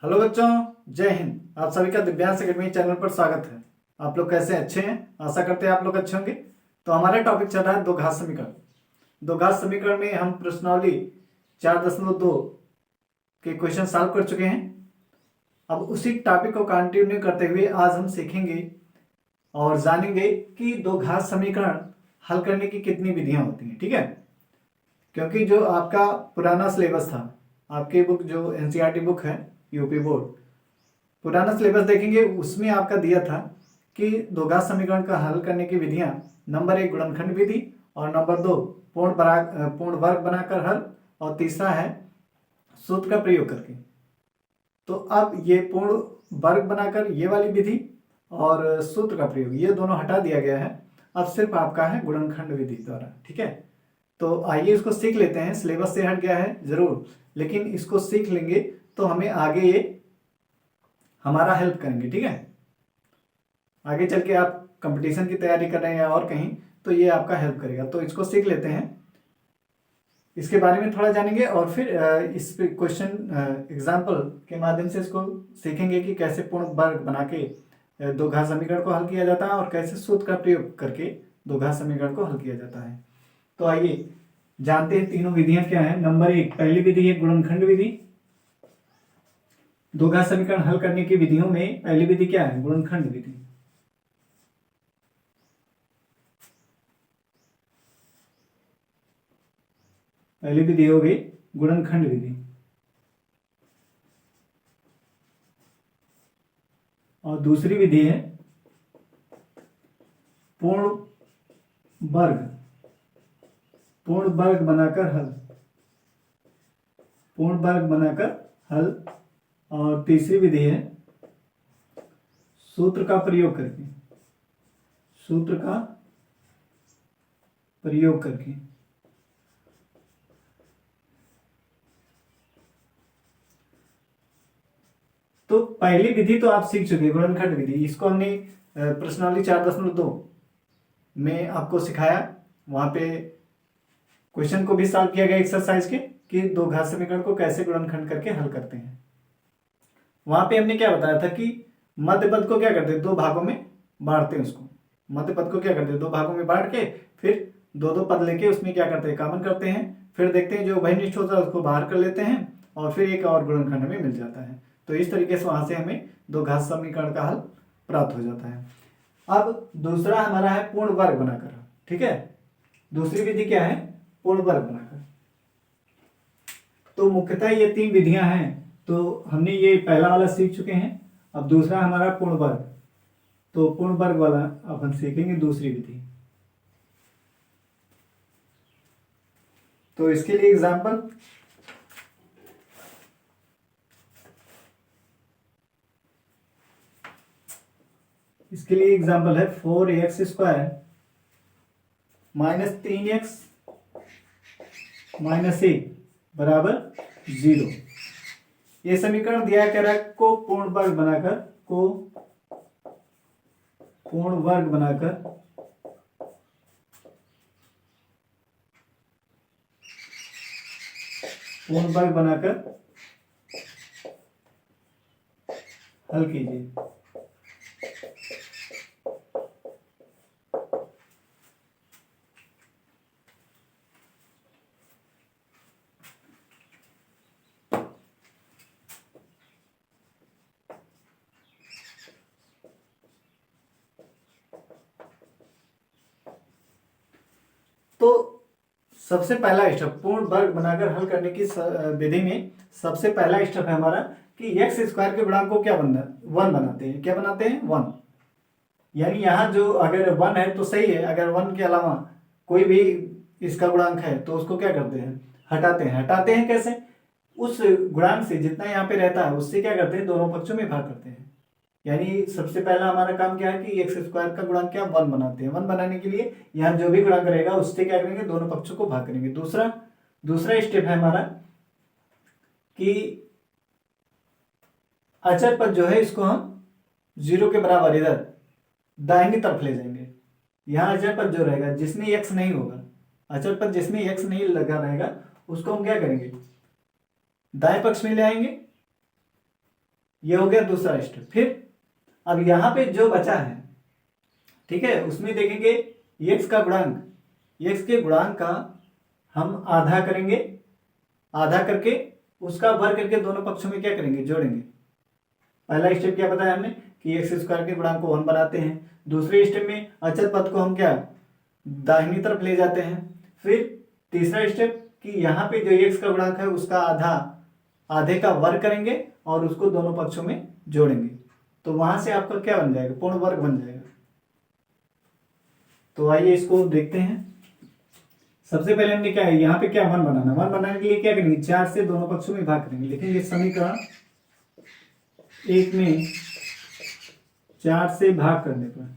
Hello बच्चों, जय हिंद। आप सभी का दिव्यांश अकेडमी चैनल पर स्वागत है। आप लोग कैसे? अच्छे हैं? आशा करते हैं आप लोग अच्छे होंगे। तो हमारा टॉपिक चल रहा है दो घात समीकरण। दो घात समीकरण में हम प्रश्नावली 4.2 के क्वेश्चन सॉल्व कर चुके हैं। अब उसी टॉपिक को कंटिन्यू करते हुए आज हम सीखेंगे और जानेंगे कि दो घात समीकरण हल करने की कितनी विधियां होती हैं। ठीक है, क्योंकि जो आपका पुराना सिलेबस था, आपकी बुक जो एनसीईआरटी बुक है यूपी बोर्ड, पुराना सिलेबस देखेंगे उसमें आपका दिया था कि दो घात समीकरण का हल करने की विधियां नंबर 1 गुणनखंड विधि और नंबर 2 पूर्ण वर्ग बनाकर हल और तीसरा है सूत्र का प्रयोग करके। तो अब ये पूर्ण वर्ग बनाकर ये वाली विधि और सूत्र का प्रयोग ये दोनों हटा दिया गया है। अब सिर्फ आपका है गुणनखंड विधि द्वारा। ठीक है, तो आइए इसको सीख लेते हैं। सिलेबस से हट गया है जरूर, लेकिन इसको सीख लेंगे तो हमें आगे ये हमारा हेल्प करेंगे। ठीक है, आगे चल के आप कंपटीशन की तैयारी कर रहे हैं या और कहीं, तो ये आपका हेल्प करेगा। तो इसको सीख लेते हैं, इसके बारे में थोड़ा जानेंगे और फिर इस क्वेश्चन एग्जाम्पल के माध्यम से इसको सीखेंगे कि कैसे पूर्ण वर्ग बना के दो घात समीकरण को हल किया जाता है और कैसे सूत्र का प्रयोग करके दो घात समीकरण को हल किया जाता है। तो आइए जानते हैं तीनों विधियां क्या है। नंबर 1 पहली विधि है गुणनखंड विधि। दो घात समीकरण हल करने की विधियों में पहली विधि क्या है? गुणनखंड विधि। पहली विधि हो गई गुणनखंड विधि और दूसरी विधि है पूर्ण वर्ग बनाकर हल। पूर्ण वर्ग बनाकर हल और तीसरी विधि है सूत्र का प्रयोग करके। सूत्र का प्रयोग करके। तो पहली विधि तो आप सीख चुके हैं, गुणनखंड विधि। इसको हमने प्रश्नावली 4.2 में आपको सिखाया। वहां पे क्वेश्चन को भी सॉल्व किया गया एक्सरसाइज के कि दो घात समीकरण को कैसे गुणनखंड करके हल करते हैं। वहां पे हमने क्या बताया था कि मध्य पद को क्या करते हैं, दो भागों में बांटते हैं। उसको मध्य पद को क्या करते हैं, दो भागों में बांट के फिर दो दो पद लेके उसमें क्या करते हैं, कॉमन करते हैं। फिर देखते हैं जो उभयनिष्ठ होता है उसको बाहर कर लेते हैं और फिर एक और गुणनखंड में मिल जाता है। तो इस तरीके से वहां से हमें दो घात समीकरण का हल प्राप्त हो जाता है। अब दूसरा हमारा है पूर्ण वर्ग बनाकर। ठीक है, दूसरी विधि क्या है? पूर्ण वर्ग बनाकर। तो मुख्यतः ये तीन विधियां हैं। तो हमने ये पहला वाला सीख चुके हैं। अब दूसरा हमारा पूर्ण वर्ग। तो पूर्ण वर्ग वाला अब हम सीखेंगे दूसरी विधि। तो इसके लिए एग्जांपल, इसके लिए एग्जांपल है 4x² - 3x - 1 बराबर 0। ये समीकरण दिया कह रहा है को पूर्ण वर्ग बनाकर हल कीजिए। तो सबसे पहला स्टेप पूर्ण वर्ग बनाकर हल करने की विधि में सबसे पहला स्टेप है हमारा कि x² के गुणांक को क्या वन बनाते हैं। क्या बनाते हैं? 1। यानी यहाँ जो अगर 1 है तो सही है, अगर 1 के अलावा कोई भी इसका गुणांक है तो उसको क्या करते हैं? हटाते हैं कैसे? उस गुणांक से जितना यहाँ पे रहता है उससे क्या करते हैं, दोनों पक्षों में भाग करते हैं। यानी सबसे पहला हमारा काम क्या है कि x² का गुणांक क्या 1 बनाते हैं। 1 बनाने के लिए यहाँ जो भी गुणांक रहेगा उससे क्या करेंगे, दोनों पक्षों को भाग करेंगे। दूसरा स्टेप है हमारा कि अचर पद जो है इसको हम 0 के बराबर इधर दाहिनी तरफ ले जाएंगे। यहाँ अचर पद जो रहेगा जिसमें x नहीं होगा, अचर पद जिसमें x नहीं लगा रहेगा उसको हम क्या करेंगे, दाएं पक्ष में ले आएंगे ये हो गया दूसरा स्टेप। फिर अब यहाँ पे जो बचा है, ठीक है, उसमें देखेंगे x का गुणांक, x के गुणांक का हम आधा करेंगे, आधा करके उसका वर्ग करके दोनों पक्षों में क्या करेंगे, जोड़ेंगे। पहला स्टेप क्या बताया हमने कि एक्स स्क्वायर के गुणांक को 1 बनाते हैं। दूसरे स्टेप में अचर पद को हम क्या दाहिनी तरफ ले जाते हैं। फिर तीसरा स्टेप कि यहाँ पे जो एक्स का गुणांक है उसका आधा, आधे का वर्ग करेंगे और उसको दोनों पक्षों में जोड़ेंगे, तो वहां से आपका क्या बन जाएगा, पूर्ण वर्ग बन जाएगा। तो आइए इसको देखते हैं। सबसे पहले हमने क्या है, यहाँ पे क्या 1 बनाना, 1 बनाने के लिए क्या करेंगे, 4 से दोनों पक्षों में भाग करेंगे। लिखेंगे समीकरण 1 में 4 से भाग करने पर,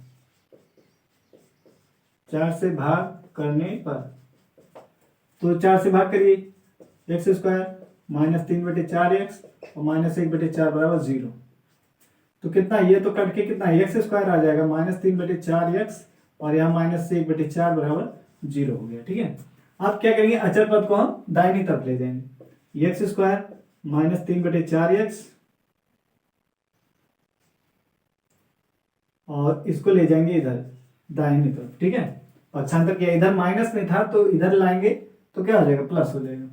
4 से भाग करने पर, तो 4 से भाग करिए, एक्स स्क्वायर -3/4x और -1/4 बराबर 0। तो कितना, ये तो कट के कितना एक्स स्क्वायर आ जाएगा, -3/4x और यहाँ -1/4 बराबर 0 हो गया। ठीक है, अब क्या करेंगे, अचर पद को हम दाहिनी तरफ ले जाएंगे। एक्स स्क्वायर -3/4x और इसको ले जाएंगे इधर दाहिनी तरफ। ठीक है, पक्षांतर किया, इधर माइनस में था तो इधर लाएंगे तो क्या हो जाएगा, प्लस हो जाएगा।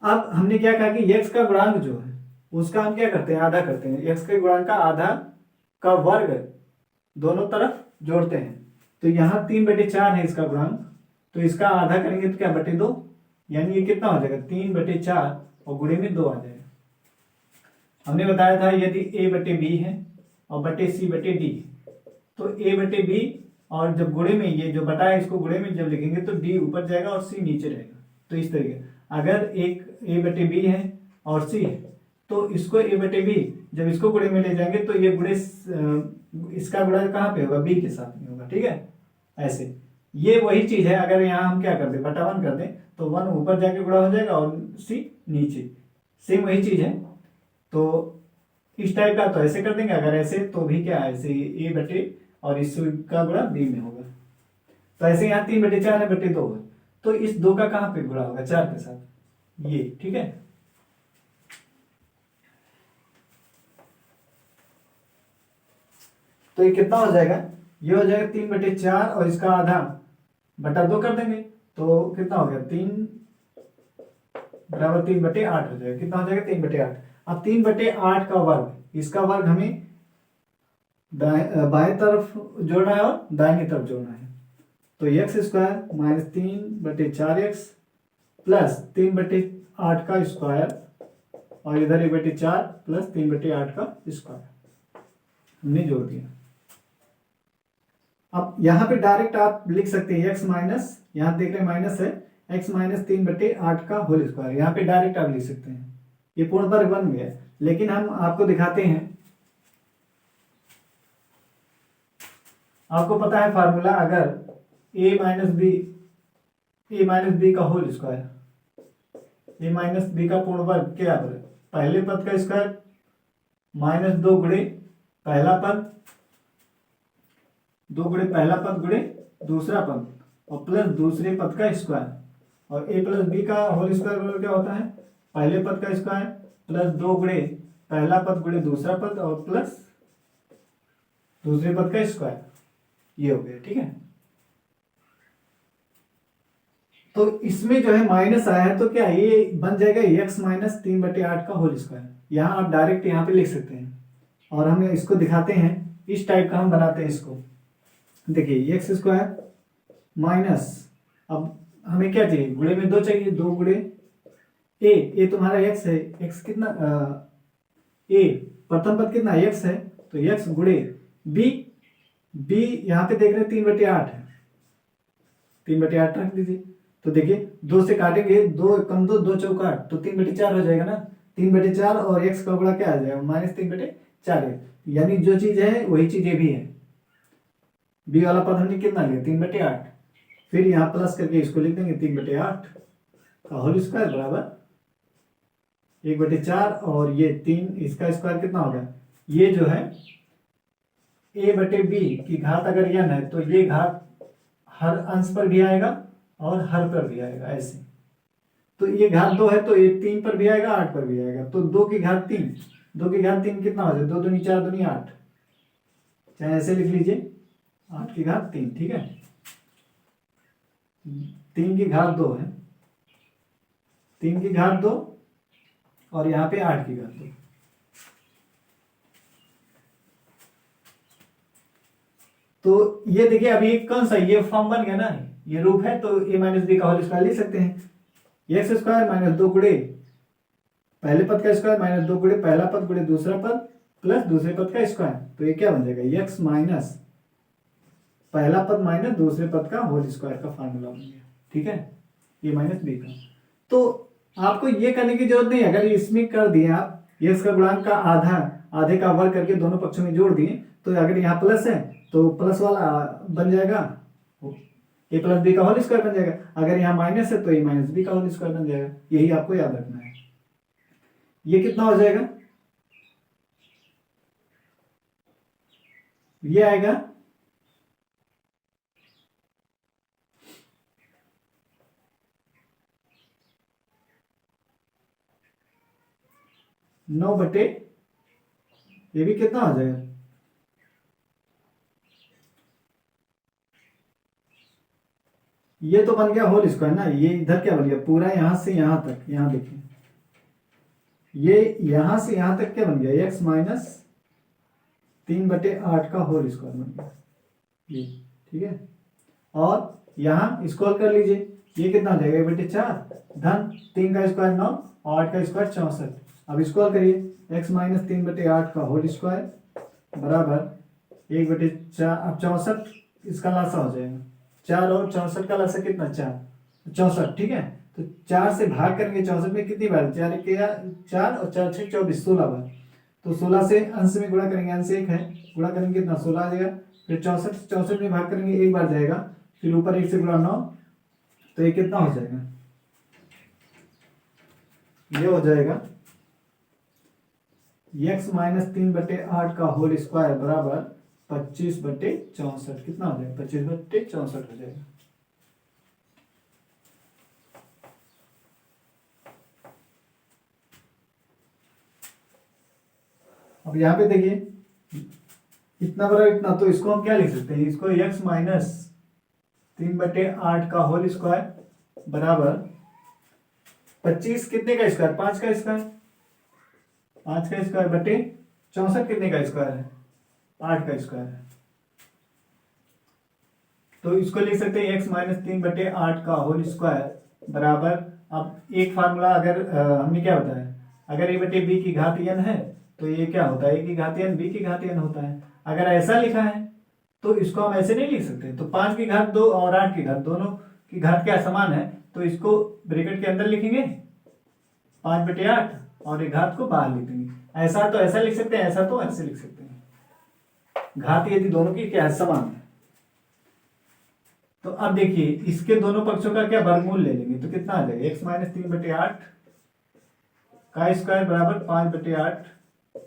अब हमने क्या कहा कि x का गुणांक जो है उसका हम क्या करते हैं, आधा करते हैं। x के गुणांक का आधा का वर्ग दोनों तरफ जोड़ते हैं। तो यहाँ 3/4 है इसका गुणांक, तो इसका आधा करेंगे तो क्या, बटे 2, यानी ये कितना हो जाएगा 3/4 और गुणे में 2 आ जाएगा। हमने बताया था यदि a/b है और बटे c/d, तो a/b और जब गुणे में ये जो बटा है इसको गुणे में जब लिखेंगे तो d ऊपर जाएगा और c नीचे रहेगा। तो इस तरीके अगर एक a/b है और c है तो इसको a/b जब इसको गुणे में ले जाएंगे तो ये गुणे इसका गुणा कहाँ पे होगा, b के साथ में होगा। ठीक है, ऐसे ये वही चीज है। अगर यहाँ हम क्या कर दें, बटा 1 कर दें तो 1 ऊपर जाके गुणा हो जाएगा और c नीचे, सेम वही चीज है। तो इस टाइप का तो ऐसे कर देंगे, अगर ऐसे तो भी क्या ऐसे a बटे और इसका गुणा b में होगा। तो ऐसे यहाँ 3/4 है बटे 2 है, तो इस 2 का कहाँ पे गुणा होगा, 4 के साथ, ये। ठीक है, तो ये कितना हो जाएगा, ये हो जाएगा 3/4 और इसका आधा बटा 2 कर देंगे तो कितना हो गया, 3 बराबर 3/8 हो जाएगा। कितना हो जाएगा, 3/8। अब 3/8 का वर्ग, इसका वर्ग हमें बाएं तरफ जोड़ना है और दाहिनी तरफ जोड़ना है। तो एक्स स्क्वायर -3/4x प्लस 3/8 का स्क्वायर और इधर 1/4 प्लस 3/8 का स्क्वायर हमने जोड़ दिया। अब यहाँ पे डायरेक्ट आप लिख सकते हैं x माइनस, यहाँ देख रहे हैं माइनस है, x -3/8 का होल स्क्वायर, यहाँ पे डायरेक्ट आप लिख सकते हैं। ये पूर्ण वर्ग बन गया, लेकिन हम आपको दिखाते हैं। आपको पता है फार्मूला, अगर a माइनस बी का whole square, a minus b का पूर्ण वर्ग क्या है, पहले पद का स्क्वायर -2 गुणे पहला पद, 2 गुणे पहला पद गुणे दूसरा पद और प्लस दूसरे पद का स्क्वायर। और a प्लस बी का होल स्क्वायर क्या होता है, पहले पद का स्क्वायर प्लस 2 गुणे पहला पद गुणे दूसरा पद और प्लस दूसरे पद का स्क्वायर, ये हो गया। ठीक है, तो इसमें जो है माइनस आया है तो क्या ये बन जाएगा x -3/8 का होल स्क्वायर। यहाँ आप डायरेक्ट यहाँ पे लिख सकते हैं और हम इसको दिखाते हैं, इस टाइप का हम बनाते हैं इसको। देखिए x स्क्वायर माइनस, अब हमें क्या चाहिए, गुणे में 2 चाहिए, 2 गुणे a तुम्हारा x है, x कितना a प्रथम पद कितना x है, तो x गुणे b यहाँ पे देख रहे हैं 3/8 है, 3/8 रख दीजिए। तो देखिए 2 से काटेंगे, 2 कम 2, 2 चौका 8, तो 3/4 हो जाएगा ना। 3/4 और x का गुणा क्या आ जाएगा, -3/4, यानी जो चीज है वही चीज ये भी है। b वाला पद हमने कितना लिया, 3/8, फिर यहाँ प्लस करके इसको लिख देंगे 3/8 का होल स्क्वायर बराबर 1/4 और ये 3, इसका स्क्वायर कितना होगा, ये जो है a/b की घात अगर n है तो ये घात हर अंश पर भी आएगा और हर पर भी आएगा, ऐसे। तो ये घात 2 है तो ये 3 पर भी आएगा 8 पर भी आएगा, तो 2 की घात 3, 2 की घात 3 कितना हो जाए, 2 दूनी 4 दूनी 8, चाहे ऐसे लिख लीजिए 8 की घात 3, ठीक है। 3 की घात 2 है, 3 की घात 2 और यहाँ पे 8 की घात 2। तो ये देखिए अभी कौन सा ये फॉर्म बन गया ना, ये रूप है, तो a माइनस बी का होल स्क्वायर लिख सकते हैं। एक्स स्क्वायर माइनस 2 गुणे पहले पद का स्क्वायर माइनस 2 गुणे पहला पद गुणे दूसरा पद प्लस दूसरे पद का स्क्वायर, तो ये क्या बन जाएगा, एक्स माइनस पहला पद माइनस दूसरे पद का होल स्क्वायर का फार्मूला बन गया, ठीक है, ए माइनस बी का। तो आपको ये करने की जरूरत नहीं है, अगर इसमें कर दिए आप एक्स का गुणांक का आधा आधे का वर्ग करके दोनों पक्षों में जोड़ दिए, तो अगर यहाँ प्लस है तो प्लस वाला बन जाएगा ए प्लस बी का होल स्क्वायर बन जाएगा, अगर यहाँ माइनस है तो ए माइनस बी का होल स्क्वायर बन जाएगा, यही आपको याद रखना है। ये कितना हो जाएगा, ये आएगा 9 बटे, ये भी कितना हो जाएगा, ये तो बन गया होल स्क्वायर ना, ये इधर क्या बन गया पूरा यहां से यहां तक, यहां देखिए ये यहां से यहां तक क्या बन गया, एक्स माइनस 3/8 का होल स्क्वायर बन गया ये, ठीक है। और यहां स्क्रॉल कर लीजिए, ये कितना हो जाएगा 1/4 धन 3 का स्क्वायर 9 और 8 का स्क्वायर 64। अब स्क्रॉल करिए एक्स माइनस 3/8 का होल स्क्वायर बराबर 1/4, अब 64 इसका लासा हो जाएगा, 4 और 64 का लासा कितना 4, 64, ठीक है। तो 4 से भाग करेंगे 64 में कितनी बार, 4 1 4 और 4 6 24, 16 बार, तो 16 से अंश में गुणा करेंगे, अंश 1 है, गुणा करेंगे कितना 16 आ जाएगा, फिर 64 में भाग करेंगे 1 बार जाएगा, फिर ऊपर 1 से गुणा 9, तो ये कितना हो जाएगा, ये हो जाएगा x माइनस 3/8 का होल स्क्वायर बराबर 25/64, कितना हो जाएगा 25/64 हो जाएगा। अब यहां पे देखिए इतना बड़ा इतना, तो इसको हम क्या लिख सकते हैं, इसको x माइनस 3/8 का होल स्क्वायर बराबर 25 कितने का स्क्वायर, 5 का स्क्वायर, 5 का स्क्वायर बटे 64 कितने का स्क्वायर है, 8 का स्क्वायर है, तो इसको लिख सकते हैं x माइनस 3/8 का होल स्क्वायर बराबर, अब एक फार्मूला अगर हमने क्या बताया, अगर a बटे b की घात n है तो ये क्या होता है, a की घात n b की घात n होता है। अगर ऐसा लिखा है तो इसको हम ऐसे नहीं लिख सकते, तो 5 की घात 2 और 8 की घात दोनों की घात क्या समान है, तो इसको ब्रैकेट के अंदर लिखेंगे 5/8 और एक घात को बाहर लिख देंगे, ऐसा तो ऐसा लिख सकते हैं, ऐसा तो ऐसे लिख सकते हैं, घात यदि दोनों की क्या है समान है। तो अब देखिए इसके दोनों पक्षों का क्या वर्गमूल ले लेंगे, तो कितना आ जाएगा, x माइनस 3/8 का स्क्वायर बराबर 5/8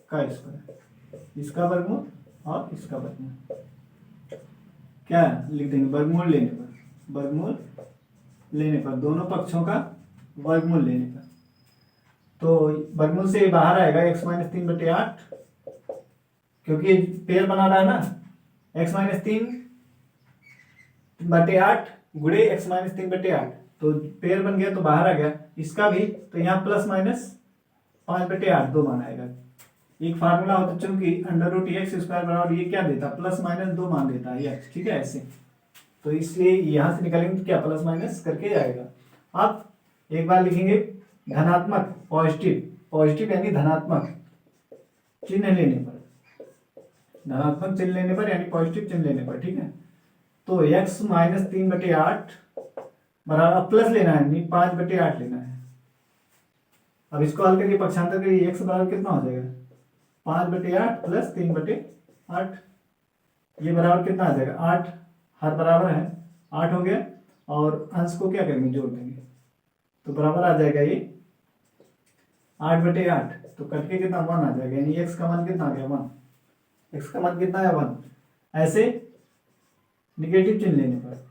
का स्क्वायर, इसका वर्गमूल और इसका वर्गमूल, क्या लिख देंगे वर्गमूल लेने पर, वर्गमूल लेने पर दोनों पक्षों का वर्गमूल लेने पर, तो वर्गमूल से बाहर आएगा x माइनस 3/8, क्योंकि पेयर बना रहा है ना, x माइनस 3/8 गुणे x माइनस 3/8, तो पेयर बन गया तो बाहर आ गया, इसका भी, तो यहाँ प्लस माइनस 5/8 दो मान आएगा, एक फार्मूला होता चूंकि √x² बराबर ये क्या देता, प्लस माइनस 2 मान देता है x, ठीक है ऐसे, तो इसलिए यहां से निकालेंगे तो क्या प्लस माइनस करके जाएगा। अब एक बार लिखेंगे धनात्मक पॉजिटिव, पॉजिटिव यानी धनात्मक चिन्ह लेने पर, धनात्मक चिन्ह लेने पर यानी पॉजिटिव चिन्ह लेने पर, ठीक है। तो x माइनस 3/8 बराबर प्लस लेना है नहीं 5/8 लेना है। अब इसको हल करके पक्षांतर करिए, x बराबर कितना हो जाएगा 5/8 प्लस 3/8, ये बराबर कितना आ जाएगा 8, हर बराबर है 8 हो गया, और अंश को क्या करेंगे जोड़ देंगे, तो बराबर आ जाएगा ये 8/8, तो कट के कितना 1 आ जाएगा, यानी x का मान कितना आ गया 1, x का मान कितना है 1, ऐसे निगेटिव चिन्ह लेने पर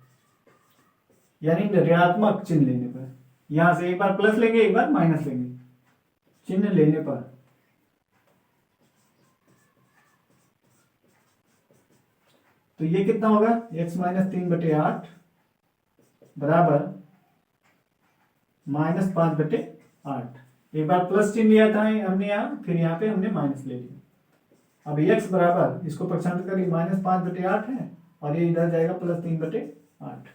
यानी ऋणात्मक चिन्ह लेने पर यहां से एक बार प्लस लेंगे एक बार माइनस लेंगे चिन्ह लेने पर। तो ये कितना होगा x माइनस 3/8 बराबर -5/8। एक बार प्लस चिन्ह लिया था हमने यहाँ, फिर यहाँ पे हमने माइनस ले लिया। अब x बराबर, इसको पक्षांतर करिए, -5/8 है और ये इधर जाएगा +3/8।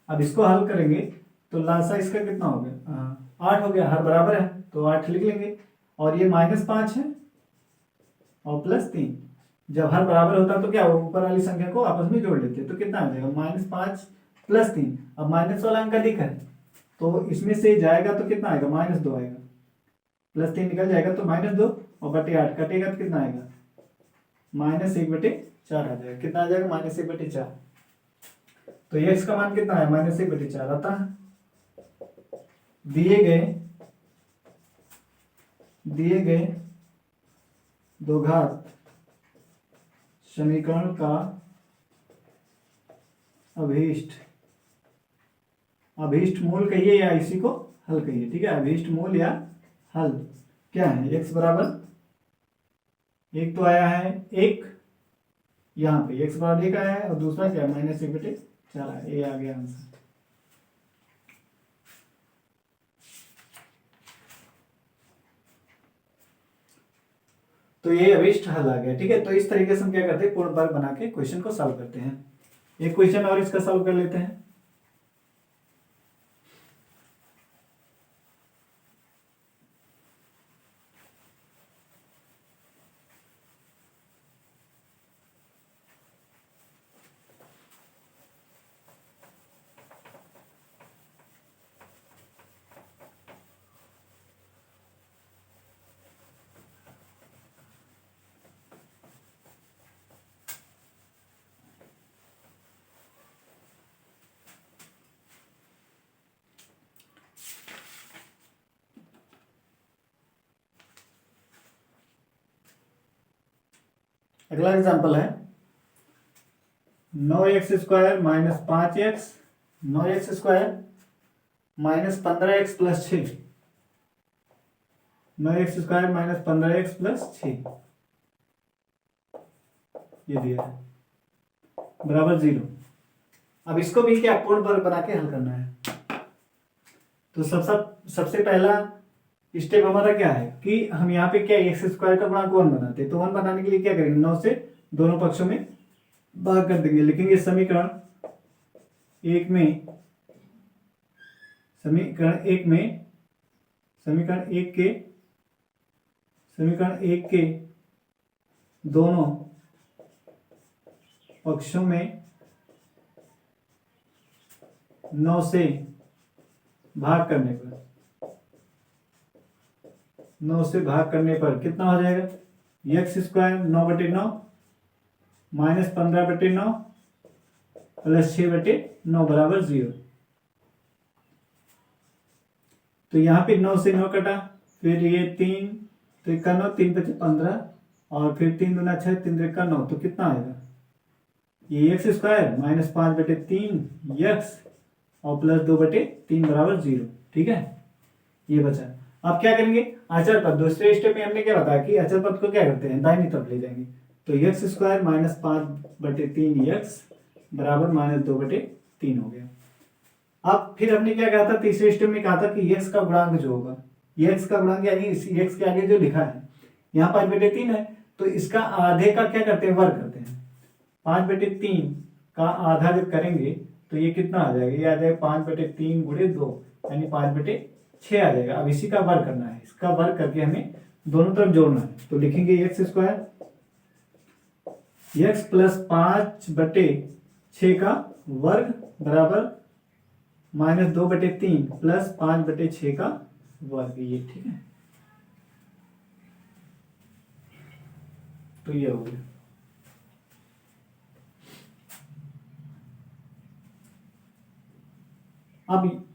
अब इसको हल करेंगे तो लासा इसका कितना हो गया 8 हो गया, हर बराबर है तो 8 लिख लेंगे। और ये -5 है और +3, जब हर बराबर होता है तो क्या ऊपर वाली संख्या को आपस में जोड़ लेते हैं, तो कितना आ जाएगा -5 +3। अब माइनस वाला अंक अधिक है तो इसमें से जाएगा तो कितना आएगा -2 आएगा, +3 निकल जाएगा तो -2 और /8 कटेगा तो कितना आएगा -1/4 आ जाएगा। कितना आ जाएगा -1/4। तो x का मान कितना है -1/4 आता है। दिए गए दो घात समीकरण का अभीष्ट मूल कहिए या इसी को हल कहिए, ठीक है। अभीष्ट मूल या हल क्या है, x बराबर एक तो आया है 1, यहाँ पे x बराबर 1 आया है और दूसरा क्या है -1/4 आया, ये आ गया आंसर। तो ये अभीष्ट हल आ गया, ठीक है। तो इस तरीके से हम क्या करते हैं, पूर्ण वर्ग बना के क्वेश्चन को सॉल्व करते हैं। एक क्वेश्चन और इसका सॉल्व कर लेते हैं। अगला एग्जांपल है 9x² - 5x, 9x² -15x + 6, 9x² -15x + 6 ये दिया है बराबर 0। अब इसको भी क्या पूर्ण वर्ग बना के हल करना है। तो सबसे पहला स्टेप हमारा क्या है कि हम यहाँ पे क्या x² का गुणांक 1 बनाते हैं। तो 1 बनाने के लिए क्या करेंगे, 9 से दोनों पक्षों में भाग कर देंगे। लिखेंगे समीकरण एक के दोनों पक्षों में 9 से भाग करने पर 9 से भाग करने पर कितना हो जाएगा, x² 9/9 -15/9 + 6/9 बराबर 0। तो यहाँ पे 9 से 9 कटा, फिर ये 3 तो 1 9 3 5 15 और फिर 3 दूना 6 3 3 9, तो कितना आएगा ये x² -5/3 x और +2/3 बराबर 0, ठीक है। ये बचा। अब क्या करेंगे, अचर पद। दूसरे स्टेप में हमने क्या बताया कि अचर पद को क्या करते हैं, दाहिनी तरफ ले जाएंगे। तो x² -5/3 x बराबर -2/3 हो गया। अब फिर हमने क्या कहा था, तीसरे स्टेप में कहा था कि x का गुणांक जो होगा, ये x का गुणांक यानी इस x के आगे जो लिखा है यहाँ 5/3 है, तो इसका आधे का क्या करते हैं, वर्ग करते हैं। 5/3 का आधा जब करेंगे तो ये कितना आ जाएगा, ये आ जाएगा 5/3 × 2 यानी 5/6 आ जाएगा। अब इसी का वर्ग करना है, इसका वर्ग करके हमें दोनों तरफ जोड़ना है। तो लिखेंगे x² x + 5/6 का वर्ग बराबर -2/3 + 5/6 का वर्ग, ये ठीक है। तो ये हो गया। अब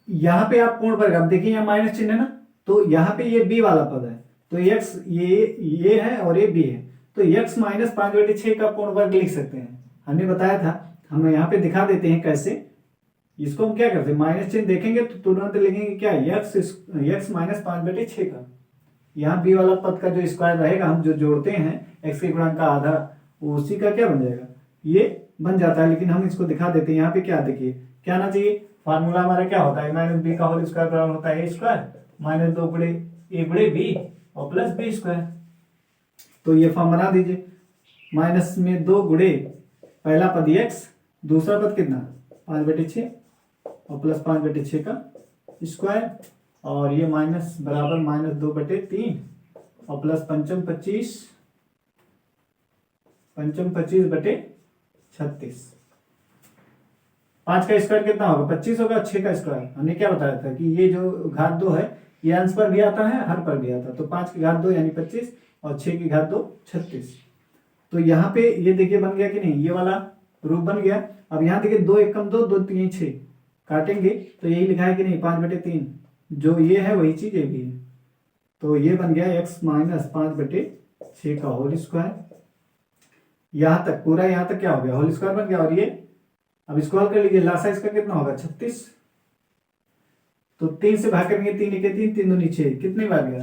यहां पे आप पूर्ण वर्ग, अब देखिए यहाँ माइनस चिन्ह है ना, तो यहाँ पे ये b वाला पद है, तो x ये है और ये b है, तो x - 5/6 का पूर्ण वर्ग लिख सकते हैं। हमने बताया था, हम यहाँ पे दिखा देते हैं कैसे। इसको हम क्या करते हैं, माइनस चिन्ह देखेंगे तो तुरंत लिखेंगे क्या, x माइनस 5/6 का। यहाँ बी वाला पद का जो स्क्वायर रहेगा, हम जो जोड़ते हैं x के गुणांक का आधा, उसी का क्या बन जाएगा, ये बन जाता है। लेकिन हम इसको दिखा देते हैं। यहाँ पे क्या देखिए, क्या आना चाहिए, फार्मूला हमारा क्या होता है, माइनस बी का होल स्क्वायर बराबर होता है ए स्क्वायर माइनस 2 गुणे ए गुणे बी और प्लस बी स्क्वायर। तो ये फॉर्म बना दीजिए, माइनस में 2 गुणे पहला पद x, दूसरा पद कितना 5/6 और प्लस 5/6 का स्क्वायर, और ये माइनस बराबर माइनस 2/3 और प्लस पंचम 25 25/36। 5 का स्क्वायर कितना होगा, 25 होगा। 6 का स्क्वायर हमने क्या बताया था कि ये जो घात 2 है ये अंश पर भी आता है, हर पर भी आता है। तो 5 की घात 2 यानी 25 और 6 की घात 2 36। तो यहाँ पे ये देखिए बन गया कि नहीं, ये वाला रूप बन गया। अब यहाँ देखिए 2 एकम 2 2 3 6 काटेंगे तो यही लिखा है कि नहीं 5/3, जो ये है वही चीज ये भी है। तो ये बन गया x माइनस 5/6 का होल स्क्वायर। यहाँ तक पूरा, यहाँ तक क्या हो गया, होल स्क्वायर बन गया। और ये अब इसको हल कर लीजिए, लासा इसका कितना होगा 36। तो 3 से भाग करेंगे, 3 1 3 3 2 6, कितने बार गया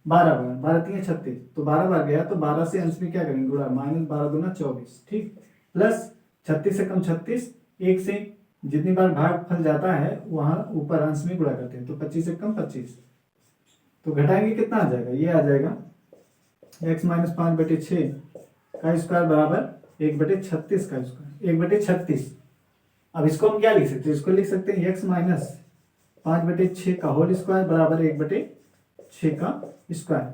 12 बार, 12 3 36, तो 12 बार गया। तो 12 से अंश में क्या करेंगे गुणा, माइनस 12 दूना 24, ठीक, प्लस 36 से कम 36, 1 से जितनी बार भाग फल जाता है वहां ऊपर अंश में गुणा करते हैं। तो 25 से कम 25, तो घटाएंगे कितना आ जाएगा, ये आ जाएगा x माइनस 5/6 का स्क्वायर बराबर 1/36 का स्क्वायर, 1/36। अब इसको हम क्या लिख सकते हैं, इसको लिख सकते हैं x माइनस 5/6 का होल स्क्वायर बराबर 1/6 का स्क्वायर।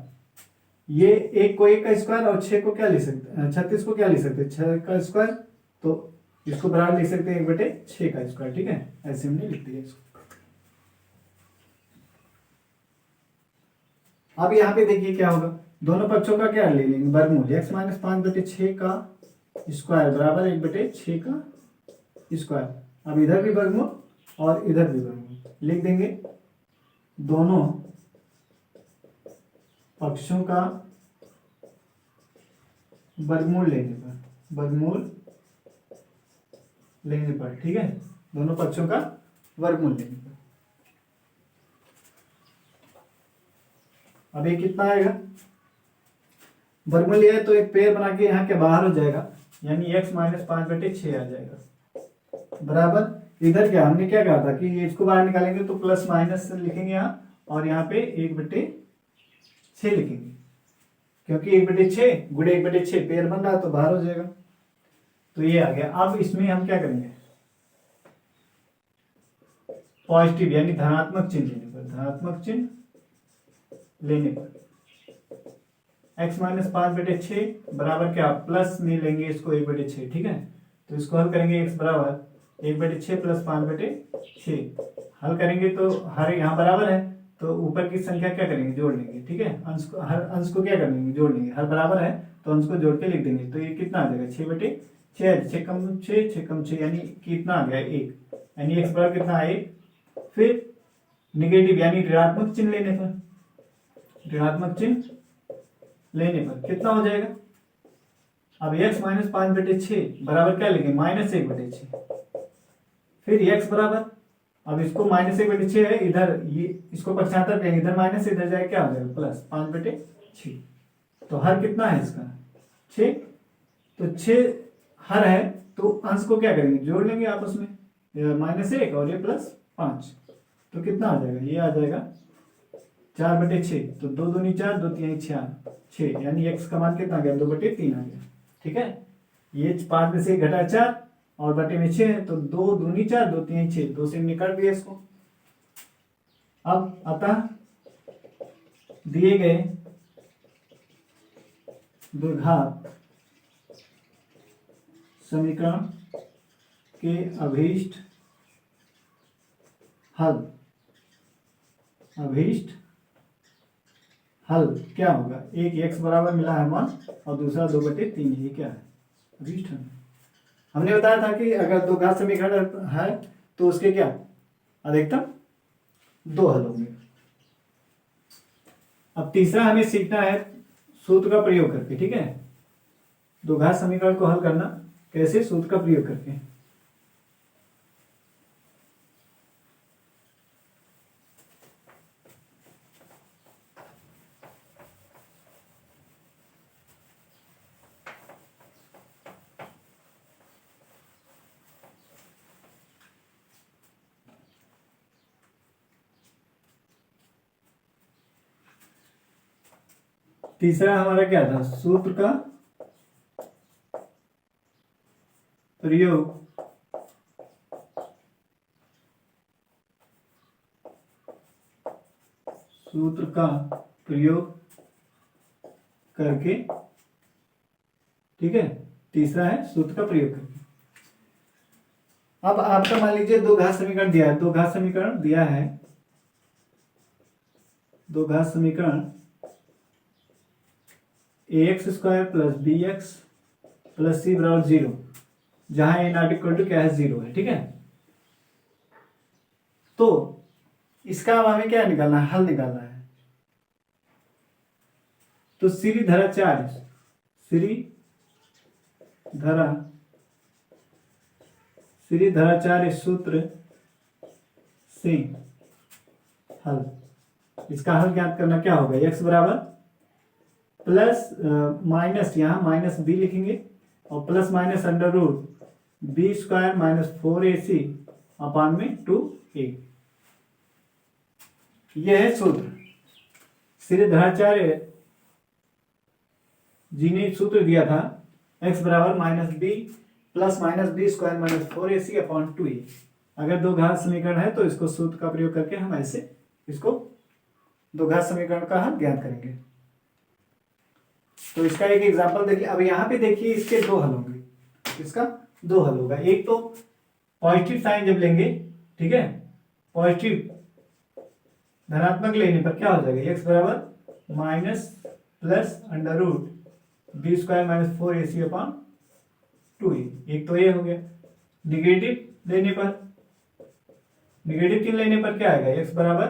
ये 1 को 1 का स्क्वायर और 6 को क्या लिख सकते हैं, 36 को क्या लिख सकते हैं 6 का स्क्वायर। तो इसको बराबर लिख सकते हैं 1/6 का स्क्वायर, ठीक है, ऐसे हमने लिख दिया इसको। अब यहाँ पे देखिए क्या होगा, दोनों पक्षों का क्या ले लेंगे वर्गमूल, x माइनस 5/6 का स्क्वायर बराबर 1/6 का स्क्वायर। अब इधर भी वर्गमूल और इधर भी वर्गमूल लिख देंगे। दोनों पक्षों का वर्गमूल लेने पर, ठीक है, दोनों पक्षों का वर्गमूल लेने पर। अब ये कितना आएगा, वर्गमूल लिया तो एक पेड़ बना के यहाँ के बाहर हो जाएगा, यानी x माइनस 5/6 आ जाएगा बराबर। इधर क्या हमने क्या कहा था कि ये इसको बाहर निकालेंगे तो प्लस माइनस लिखेंगे यहाँ, और यहाँ पे 1/6 लिखेंगे, क्योंकि 1/6 गुणे 1/6 पेड़ बन रहा है तो बाहर हो जाएगा। तो ये आ गया। अब इसमें हम क्या करेंगे, पॉजिटिव यानी धनात्मक चिन्ह लेने पर, धनात्मक चिन्ह लेने पर x माइनस 5/6 बराबर क्या, प्लस में लेंगे इसको 1/6, ठीक है। तो इसको हल करेंगे, x बराबर 1/6 प्लस 5/6 हल करेंगे तो हर यहाँ बराबर है, तो ऊपर की संख्या क्या करेंगे जोड़ लेंगे, ठीक है, अंश को, हर अंश को क्या कर लेंगे जोड़ लेंगे, हर बराबर है तो अंश को जोड़ के लिख देंगे। तो ये कितना आ जाएगा 6/6, 6 कम 6 6 कम 6 यानी कितना आ गया 1, यानी x बराबर कितना है 1। फिर निगेटिव यानी ऋणात्मक चिन्ह लेने पर, ऋणात्मक चिन्ह लेने पर कितना हो जाएगा, अब x माइनस 5/6 बराबर क्या लेंगे माइनस 1/6। फिर x बराबर, अब इसको माइनस 1/6 है इधर, ये इसको पक्षांतर करेंगे, इधर माइनस से इधर जाए क्या हो जाएगा प्लस 5/6। तो हर कितना है इसका 6, तो 6 हर है तो अंश को क्या करेंगे जोड़ लेंगे आपस में, -1 और ये +5, तो कितना आ जाएगा, ये आ जाएगा 4/6। तो 2 दूनी 4, 2 3 6, यानी x का मान कितना आ गया 2/3 आ गया, ठीक है। ये 5 में से 1 घटा 4 और बटे में 6 है, तो 2 दूनी 4, 2 3 6, 2 से निकाल दिया इसको। अब अतः दिए गए द्विघात समीकरण के अभीष्ट हल क्या होगा, एक x बराबर मिला है 1 और दूसरा 2/3, ये क्या है अभीष्ट हल। हमने बताया था कि अगर दो घात समीकरण है तो उसके क्या अधिकतम 2 हल होंगे। अब तीसरा हमें सीखना है सूत्र का प्रयोग करके, ठीक है, दो घात समीकरण को हल करना कैसे, सूत्र का प्रयोग करके। तीसरा हमारा क्या था, सूत्र का प्रयोग सूत्र का प्रयोग करके, ठीक है, तीसरा है सूत्र का प्रयोग करके। अब आपका मान लीजिए दो घात समीकरण दिया है, दो घात समीकरण दिया है, दो घात समीकरण ax square plus B X plus C बराबर 0, जहां ए नॉट इक्वल टू क्या है, 0 है, ठीक है। तो इसका अब हमें क्या निकालना है, हल निकालना है। तो सीरी धरा 4, सीरी धरा 4 इस सूत्र से हल, इसका हल ज्ञात करना क्या होगा, x बराबर प्लस माइनस, यहाँ माइनस बी लिखेंगे और plus minus under root b square minus 4ac upon में 2a, यह है सूत्र। सीधे धराचार्य जी ने सूत्र दिया था x बराबर minus b plus minus b square minus 4ac upon 2a। अगर दो घात समीकरण है तो इसको सूत्र का प्रयोग करके हम ऐसे इसको दो घात समीकरण का हल ज्ञात करेंगे। तो इसका एक एग्जांपल देखिए। अब यहाँ पे देखिए इसके दो हल होंगे, इसका दो हल होगा। एक तो पॉजिटिव साइन जब लेंगे, ठीक है, पॉजिटिव धनात्मक लेने पर क्या हो जाएगा, x बराबर minus plus under root b square minus 4ac upon 2a, एक तो ये हो गया। निगेटिव लेने पर, निगेटिव चिन्ह लेने पर क्या आएगा, x बराबर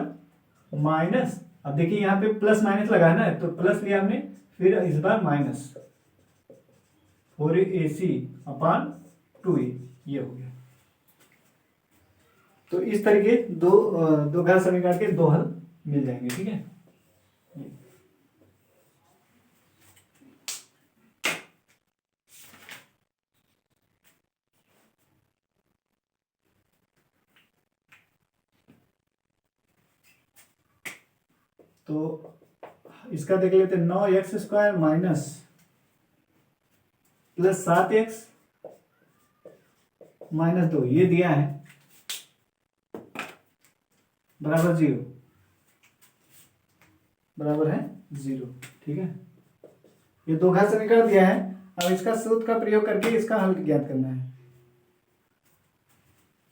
माइनस, अब देखिए यहाँ पे प्लस माइनस लगाना है तो प्लस लिया हमने, फिर इस बार माइनस 4ac अपॉन 2a, ये हो गया। तो इस तरीके दो घात समीकरण के दो हल मिल जाएंगे, ठीक है। तो इसका देख लेते हैं, 9x square minus plus 7x minus 2, ये दिया है बराबर 0, बराबर है 0, ठीक है। ये दो घात समीकरण दिया है। अब इसका सूत्र का प्रयोग करके इसका हल ज्ञात करना है।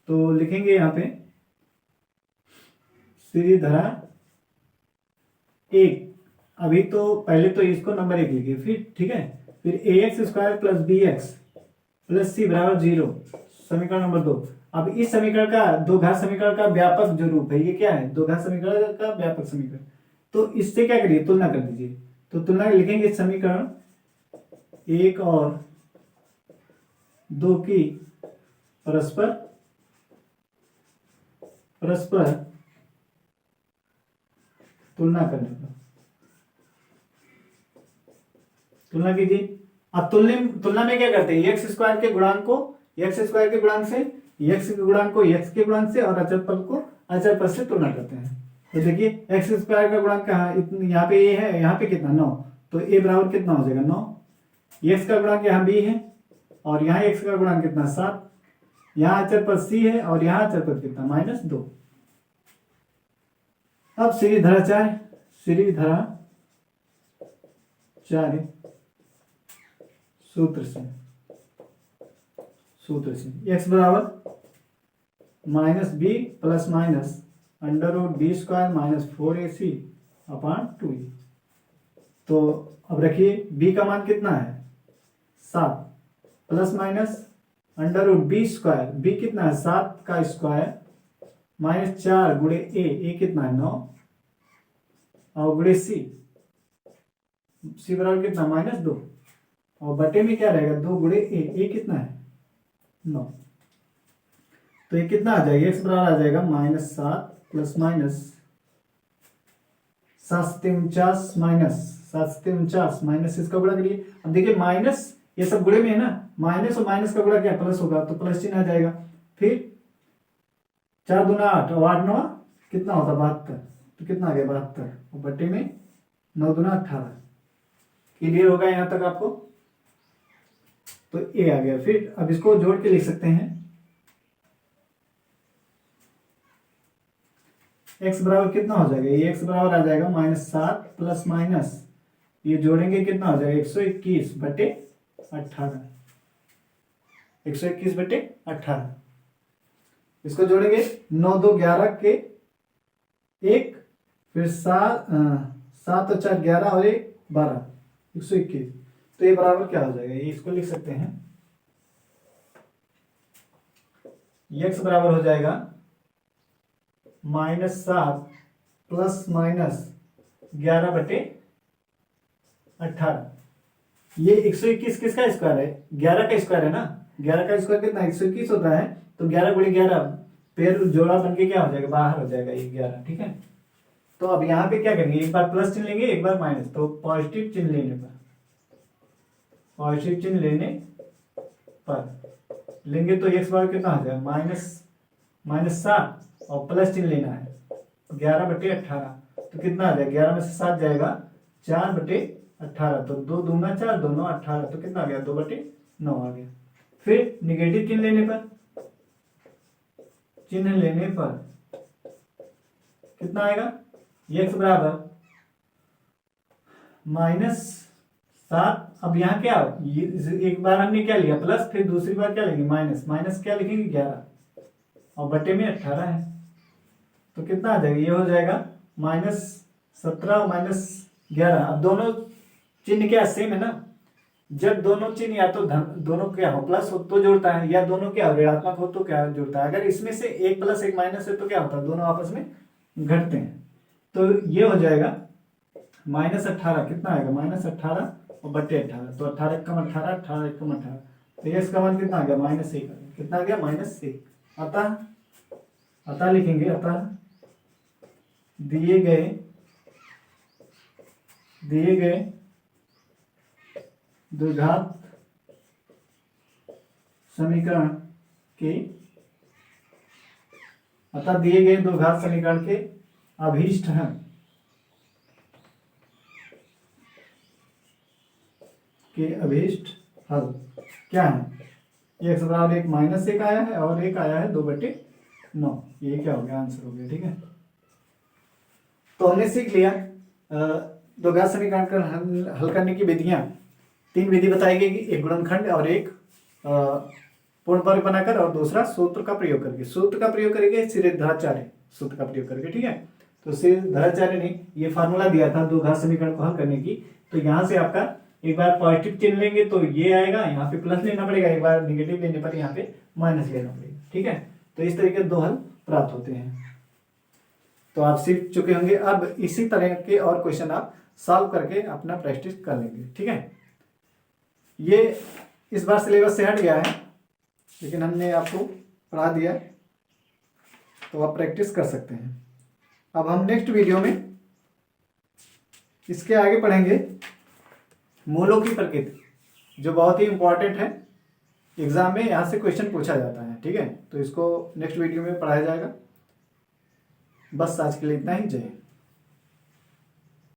तो लिखेंगे यहाँ पे सीधी धरा 1, अभी तो पहले तो इसको नंबर 1 लिखिए, फिर ठीक है, फिर ax square plus B X plus C बराबर 0, समीकरण नंबर 2। अब इस समीकरण का, दो घात समीकरण का व्यापक जो रूप है, ये क्या है, दो घात समीकरण का व्यापक समीकरण। तो इससे क्या करिए, तुलना कर दीजिए। तो तुलना लिखेंगे समीकरण 1 और 2 की परस्पर तुलना करने पर, तुलना कीजिए। अब तुलना में क्या करते हैं, एक्स स्क्वायर के गुणांक को एक्स स्क्वायर के गुणांक से, एक्स के गुणांक को एक्स के गुणांक से और अचर पद को अचर पद से तुलना करते हैं। तो देखिए एक्स स्क्वायर का गुणांक कहाँ, यहाँ पे ए है, यहाँ पे कितना 9, तो ए बराबर कितना हो जाएगा 9। एक्स का गुणांक यहाँ बी है और यहाँ एक्स का गुणांक कितना 7, यहाँ अचर पद सी है और यहाँ अचर पद कितना -2। अब सीधी धरा 4 सूत्र से x बराबर minus b plus minus under root b square minus 4ac upon 2e। तो अब रखिए b का मान कितना है 7, plus minus under root b square, b कितना है 7 का स्क्वायर माइनस 4 गुणे ए कितना है 9 और गुणे सी बराबर कितना -2 और बटे में क्या रहेगा 2 गुणे ए कितना है 9। तो ये कितना आ जाएगा, एक्स बराबर आ जाएगा -7 प्लस माइनस 7 माइनस इसका गुणा करिए। अब देखिए माइनस ये सब गुणे में है ना, माइनस और माइनस का गुणा क्या प्लस होगा, तो प्लस चिन्ह आ जाएगा। फिर 4 दूना 8 और 8 9 कितना होता 72, तो कितना आ गया 72 और बटे में 9 दूना 18। क्लियर होगा यहाँ तक आपको? तो ए आ गया। फिर अब इसको जोड़ के लिख सकते हैं। x बराबर कितना हो जाएगा? ये x बराबर आ जाएगा -7 प्लस माइनस, ये जोड़ेंगे कितना हो जाएगा? 121/18। 121/18। इसको जोड़ेंगे 9 2 11 के 1, फिर 7 और 4 11 और 1 12, 121। तो ये बराबर क्या हो जाएगा? ये इसको लिख सकते हैं, x बराबर हो जाएगा -7 प्लस माइनस 11/18। ये 121 किसका स्क्वायर है? 11 का स्क्वायर है ना। 11 का स्क्वायर कितना? 121 होता है। तो 11 × 11 फिर जोड़ा बन के क्या हो जाएगा? बाहर हो जाएगा ये 11। ठीक है। तो अब यहाँ पे क्या करेंगे? एक बार प्लस चिन्ह लेंगे, एक बार माइनस। तो पॉजिटिव चिन्ह लेने पर लेंगे तो x बराबर कितना हो जाएगा? -7 और प्लस चिन्ह लेना है 11/18। तो कितना आ जाएगा? 11 में से 7 जाएगा, 4/18। तो 2 दूना 4, 2 9 18। तो कितना आ गया? 2/9 आ गया। फिर निगेटिव चिन्ह लेने पर कितना आएगा? x बराबर -7। अब यहाँ क्या, ये एक बार हमने क्या लिया? प्लस, फिर दूसरी बार क्या लेंगे? माइनस क्या लिखेंगे? 11 और बटे में 18 है। तो कितना आ जाएगा? ये हो जाएगा -17 और -11। अब दोनों चिन्ह क्या सेम है ना। जब दोनों चिन्ह या तो दोनों क्या हो? प्लस हो तो जुड़ता है, या दोनों क्या हो? ऋणात्मक हो तो क्या जुड़ता है। अगर इसमें से एक प्लस एक माइनस है तो क्या होता है? दोनों आपस में घटते हैं। तो ये हो जाएगा -18। कितना आएगा? -18 और बटे 18। तो 18 × 18, 18 × 18। तो ये इसका मान कितना आ गया? -1। कितना आ गया? -1। अतः लिखेंगे, अतः दिए गए द्विघात समीकरण के अभीष्ट हल क्या है? x बराबर 1 -1 आया है और 1 आया है 2/9। ये क्या हो गया? आंसर हो गया। ठीक है। तो हमने सीख लिया द्विघात समीकरण का हल करने की विधियां। 3 विधि बताई गई, एक गुणनखंड और एक पूर्ण वर्ग बनाकर और दूसरा सूत्र का प्रयोग करके। सूत्र का प्रयोग करेंगे श्रीधराचार्य सूत्र का प्रयोग करके। ठीक है। तो श्रीधराचार्य ने ये फार्मूला दिया था द्विघात समीकरण को हल करने की। तो यहाँ से आपका एक बार पॉजिटिव चिन्ह लेंगे तो ये आएगा, यहाँ पे प्लस लेना पड़ेगा, एक बार निगेटिव लेने पर यहाँ पे माइनस लेना पड़ेगा। ठीक है। तो इस तरीके से 2 हल प्राप्त होते हैं। तो आप सीख चुके होंगे। अब इसी तरह के और क्वेश्चन आप सॉल्व करके अपना प्रैक्टिस कर लेंगे। ठीक है। ये इस बार सिलेबस से हट गया है, लेकिन हमने आपको पढ़ा दिया, तो आप प्रैक्टिस कर सकते हैं। अब हम नेक्स्ट वीडियो में इसके आगे पढ़ेंगे मूलों की प्रकृति, जो बहुत ही इंपॉर्टेंट है। एग्जाम में यहाँ से क्वेश्चन पूछा जाता है। ठीक है। तो इसको नेक्स्ट वीडियो में पढ़ाया जाएगा। बस आज के लिए इतना ही। जय हिंद।